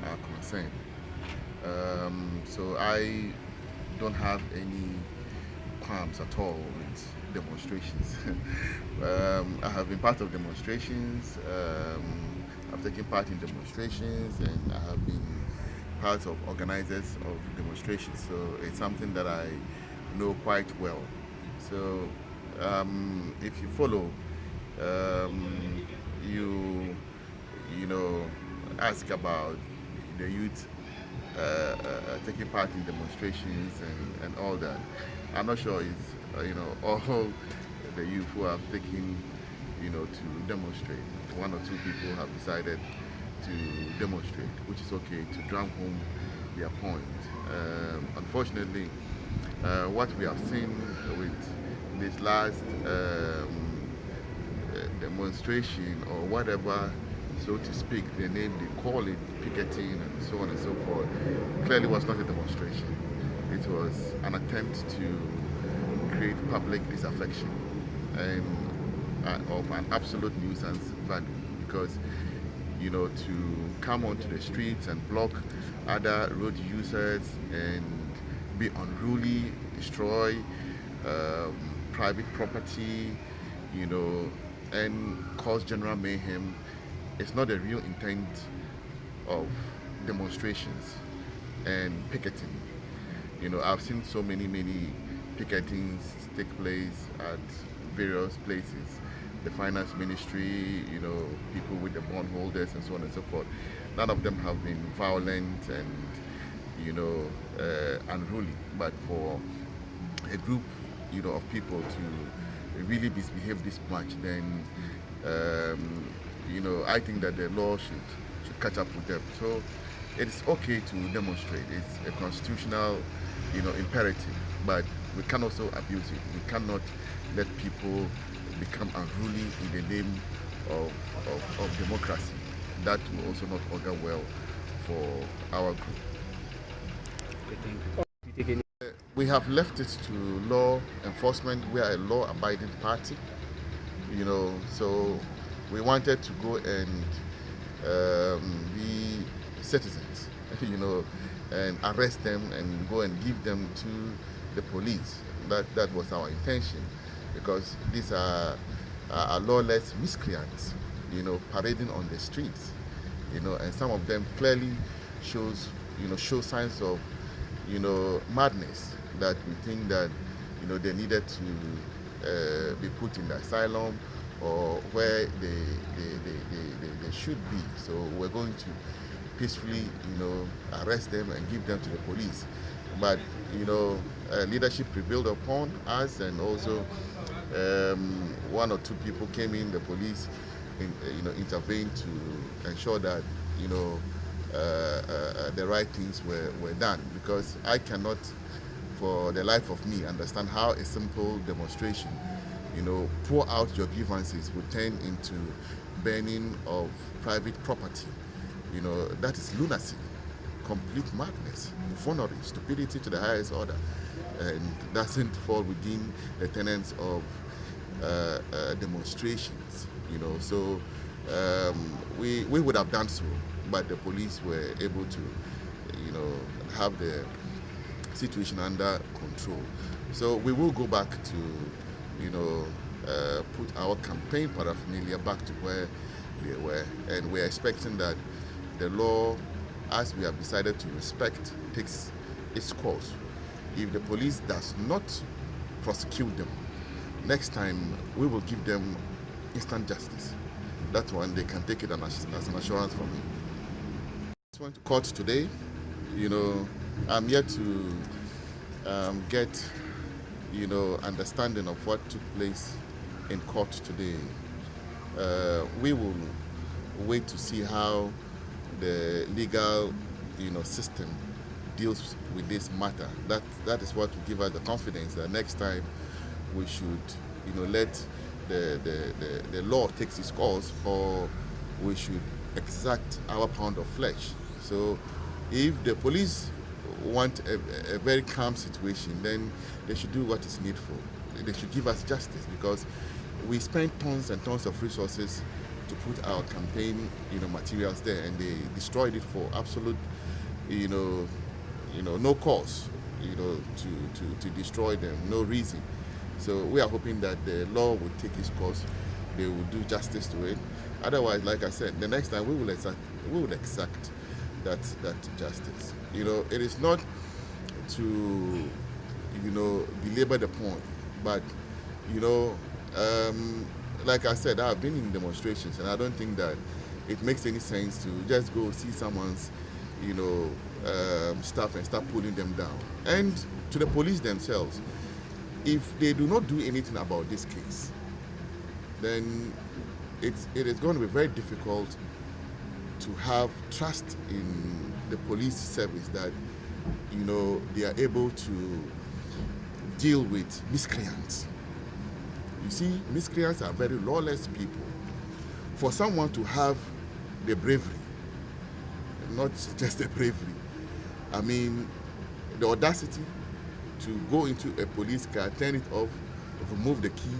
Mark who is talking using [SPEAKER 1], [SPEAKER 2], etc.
[SPEAKER 1] are concerned. So I don't have any qualms at all with demonstrations. I have been part of demonstrations. I've taken part in demonstrations, and I have been part of organizers of demonstrations. So it's something that I know quite well. So if you follow, you you know ask about the youth taking part in demonstrations and all that. I'm not sure it's all the youth who have taken to demonstrate. One or two people have decided to demonstrate, which is okay, to drum home their point. Unfortunately, what we have seen with this last demonstration or whatever, so to speak, the name they call it, picketing and so on and so forth, clearly was not a demonstration. It was an attempt to create public disaffection and of an absolute nuisance value because to come onto the streets and block other road users and be unruly, destroy um, private property, you know, and cause general mayhem. It's not the real intent of demonstrations and picketing. I've seen so many picketings take place at various places. The finance ministry, people with the bondholders and so on and so forth. None of them have been violent and, unruly. But for a group, of people to really misbehave this much, then, I think that the law should catch up with them. So it's okay to demonstrate. It's a constitutional, imperative. But we can also abuse it. We cannot let people become unruly in the name of democracy. That will also not augur well for our group.
[SPEAKER 2] Okay, thank you. You take any?
[SPEAKER 1] We have left it to law enforcement. We are a law-abiding party, so we wanted to go and be citizens, and arrest them and go and give them to the police. That was our intention, because these are lawless miscreants, parading on the streets, and some of them clearly show signs of, madness, that we think that, they needed to be put in the asylum or where they should be. So we're going to peacefully, arrest them and give them to the police. But, leadership prevailed upon us, and also one or two people came in, the police, intervened to ensure that, the right things were done. Because I cannot, for the life of me, understand how a simple demonstration, pour out your grievances, would turn into burning of private property. That is lunacy, complete madness, buffoonery, stupidity to the highest order, and doesn't fall within the tenets of demonstrations. So we would have done so, but the police were able to, have the situation under control. So we will go back to, put our campaign paraphernalia back to where they were, and we're expecting that the law, as we have decided to respect, takes its course. If the police does not prosecute them, next time we will give them instant justice. That one, they can take it as an assurance from me. I just went to court today. I'm yet to get, understanding of what took place in court today. We will wait to see how the legal, system deals with this matter. That is what will give us the confidence that next time we should, let the law take its course, or we should exact our pound of flesh. So if the police want a very calm situation, then they should do what is needful. They should give us justice, because we spend tons and tons of resources to put our campaign, materials there, and they destroyed it for absolute, no cause, to destroy them, no reason. So we are hoping that the law will take its course. They will do justice to it. Otherwise, like I said, the next time we will exact that justice. It is not to, belabor the point, but like I said, I've been in demonstrations, and I don't think that it makes any sense to just go see someone's, stuff and start pulling them down. And to the police themselves, if they do not do anything about this case, then it is going to be very difficult to have trust in the police service that, they are able to deal with miscreants. You see, miscreants are very lawless people. For someone to have the bravery, not just the bravery, I mean, the audacity to go into a police car, turn it off, remove the key,